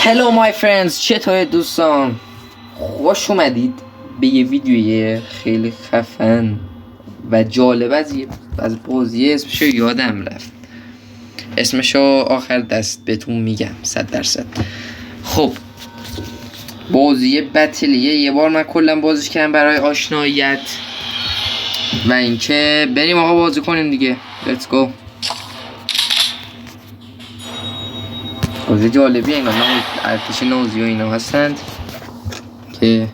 Hello my friends، چطور دوستان؟ خوش اومدید به یه ویدیوی خیلی خفن و جالب از بازی. اسمشو یادم رفت، اسمشو آخر دست بهتون میگم 100%. خب بازی بتلیه، یه بار من کلا بازیش کردم برای آشناییت و اینکه بریم آقا بازی کنیم دیگه. Let's go. بازی جالبی اینا، ارتش نازی و اینا هستند که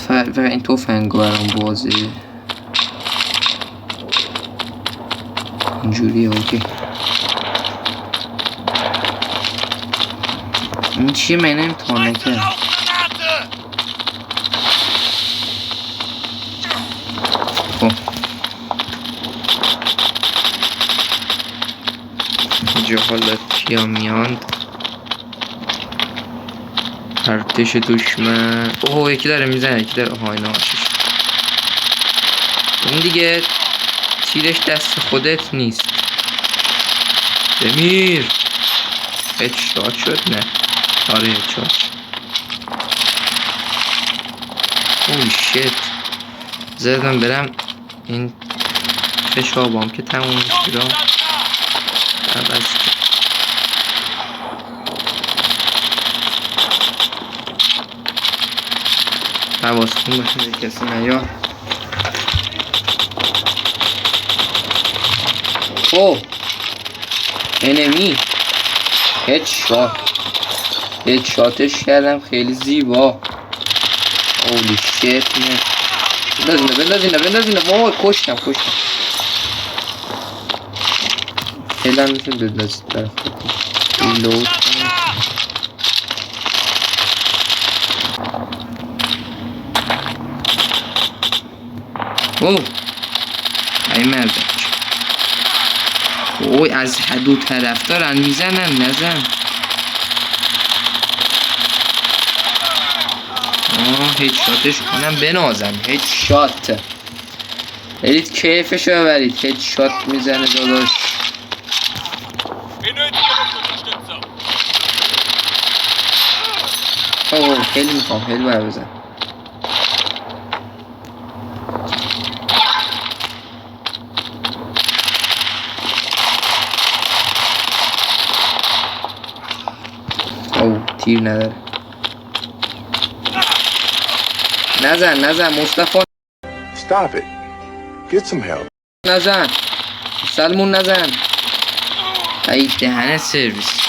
فقط این توفنگو برام بازی اینجوریه. اوکی این چیه؟ من امتحان نکردم. خب اینجا حالا کیا میاند؟ ارتش دشمن. اوه یکی داره میزنه، یکی داره. آها اینا آشش. این دیگه تیرش دست خودت نیست. بمیر. هدشات شد؟ نه آره هدشات. اوه شیت. زدم برم این فشابام که تموم شد. عوض حواستون باشه کسی نیاد. اوه انمی. هدشاتش کردم، خیلی زیبا. اولی شیت. بندازینه. وای کشتم. خیلی هم میتونم بندازید برای خودتون. ریلود کنم. اوه ای مردک. اوه از دو طرف دارن میزنن. نزن. هدشاتش کنم بنازم. هدشات برید کیفشو ببرید. هدشات میزنه داداش. اوه خیلی میخوام خیلی باید بزن. اوه تیر نداره. نزن مصطفی. Stop it. Get some help. نزن سلمون نزن. ای دهنه سرویس.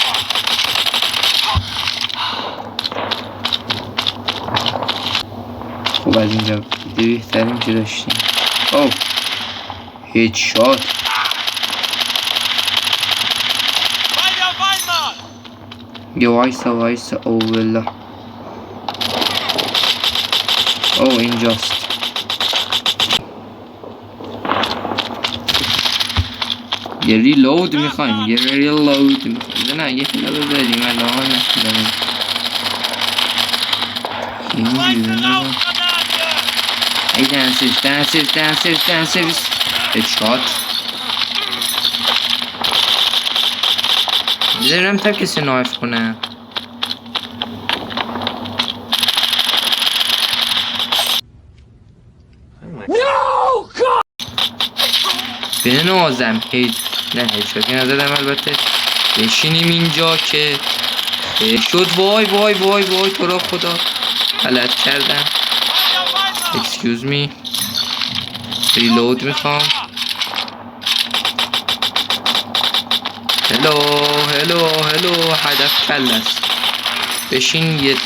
خب از اینجا بهترین چی داشتیم. اوه هدشات. یه وایسا. اوه والله. اوه اینجاست. یه ریلود میخوایم. نه یه خیلی بزنیم الان نشدنیم. ای دن سرویس. هدشات. بذارم تا کسی نایف کنه. بنازم. نه هدشاتی نزدم البته. بشینیم اینجا که شد. وای تو را خدا غلط کردم. excuse me. ریلود میخوام. هلو هدف کل است. بشین یه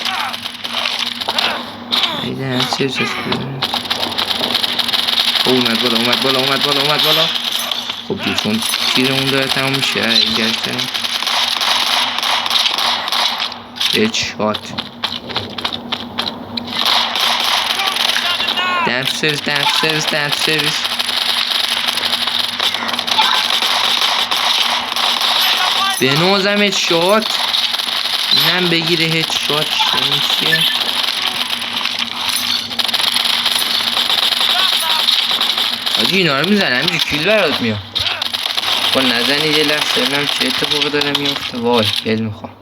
ایدن سیرسش کنیم. اومد بالا. خب دیگه چون تیرمون داره تمام میشه. این گرفتنیم. هدشات. دن سرویس. بنازم هدشات. اینم بگیره هدشات. این چیه؟ آجی اینا رو میزنم اینجا کیل برات میاد. با نزنی یه لحظه ببینم چه اتفاقی داره میفته. وای خیلی میخوام.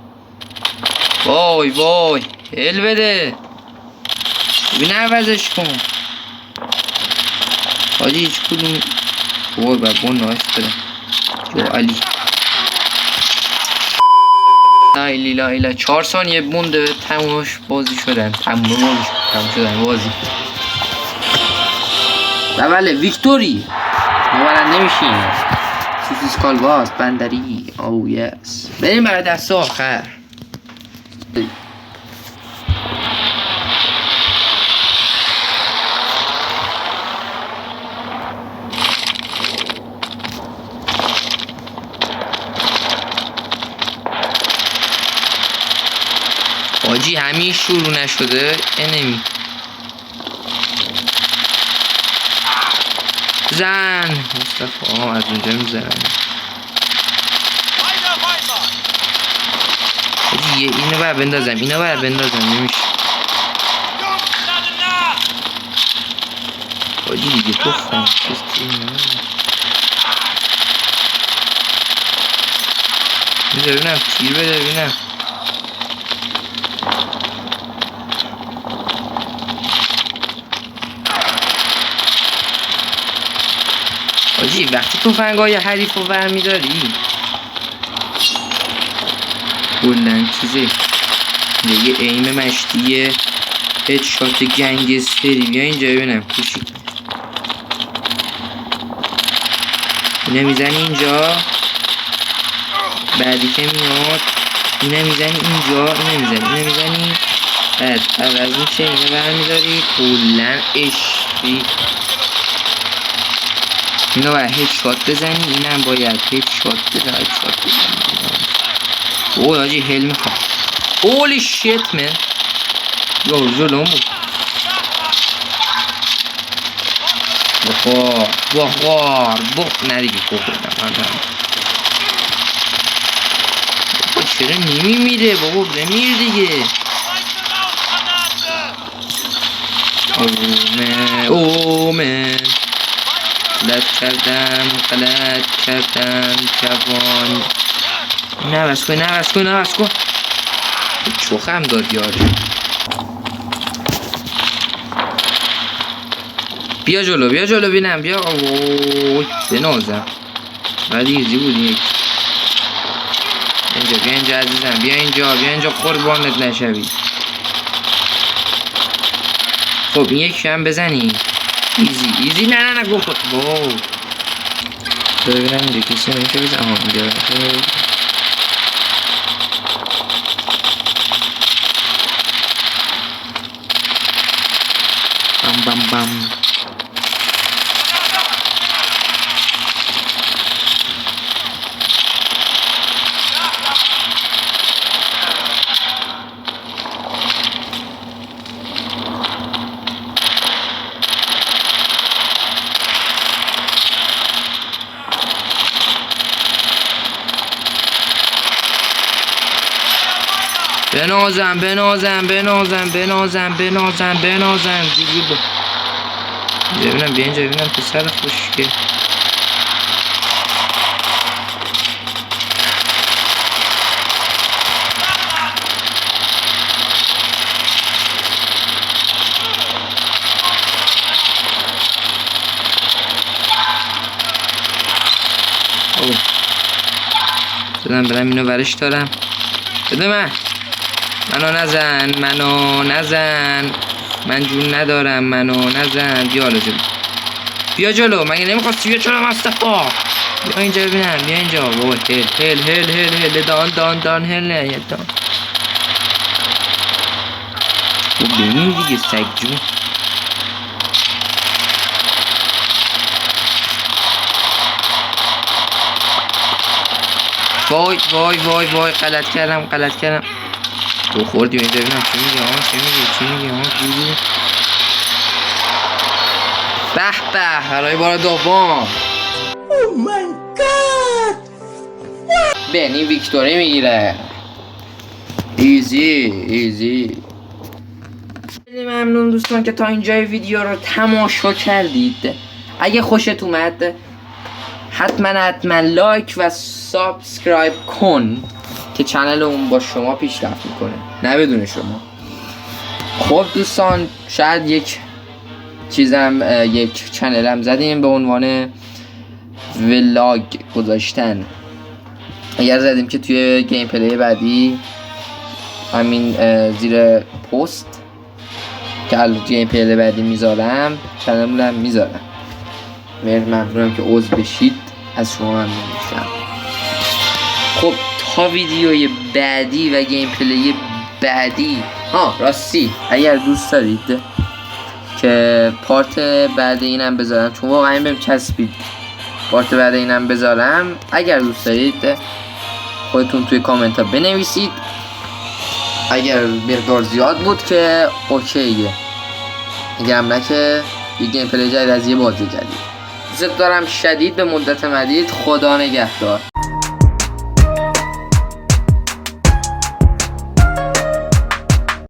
وای وای هل بده ببین عوضش کن حاجی هیچ کدوم وای با نایس بده جو علی لا ایلا 4 ثانیه مونده تمومش بازی شدن تموم شدن بازی و بله ویکتوری ما برنده میشیم سوسیس کالباس بندری او یس بریم برای دست آخر حاجی همین شروع نشده انمی زن مصطفی از اونجا میزنن حاجی اینو باید بندازم نمیشه حاجی دیگه گفتم ببینم تیر بده ببینم حاجی وقتی تفنگای حریف رو برمیداری کلن چیزه یه ایم مشتیه هدشات گنگستری بیا اینجا ببینم کوشی اینه میزنی اینجا بعدی که میاد اینه میزنی اینجا اینه میزنی بعد عوض میشه اینه برمیداری کلن عشقی اینو باید هدشات بزنی اینم باید هدشات بزنی اوه حاجی هل میخوام هولی شیت من یا ظلم بود بخوار ندیگه بخوردم چرا نمیمیره بابا بمیر دیگه اومن غلط کردم جوان نوز کن چوخم داد یاره بیا جلو بینم بیا اوی بنازم ولی ایزی بود یک بیا اینجا عزیزم بیا اینجا قربانت نشوی خب این یک هم بزنی ایزی نه گفت واو ببینم اینجا کسی نمیشه بزن اینجا بام بنازم دیگه ببینم بیا اینجا ببینم پسر خوشگل برم اینو برش دارم بده منو نزن من جون ندارم منو نزن بیا جلو مگه نمیخواستی بیا جلو مصطفی بیا اینجا ببینم بیا اینجا بابا هل دان هل نه دان ببین دیگه سگ جون وای غلط کردم تو خوردی اینجا ببینم چی میگه به برای بار دوم بنی ویکتوری میگیره ایزی خیلی ممنون دوستان که تا اینجای ویدیو رو تماشا کردید اگه خوشت اومد حتما لایک و سابسکرایب کن که چنل اون با شما پیشرفت میکنه، نه بدون شما. خب دوستان، شاید یک چنلم زدیم به عنوان ولاگ گذاشتن. اگر زدیم که توی گیم پلی بعدی همین زیر پست که گیم پلی بعدی میذارم چنلمونم میذارم. ممنونم که عضو بشید، از شما ممنون میشم. خب تا ویدیوی بعدی و گیم پلی بعدی، راستی اگر دوست دارید که پارت بعد اینم بذارم، چون واقعا بهم چسبید پارت بعد اینم بذارم، اگر دوست دارید خودتون توی کامنت ها بنویسید. اگر مقدار زیاد بود که اوکیه، اگرم نه که یه گیم پلی جدید از یه بازی جدید. دوست دارم شدید به مدت مدید. خدا نگهدار.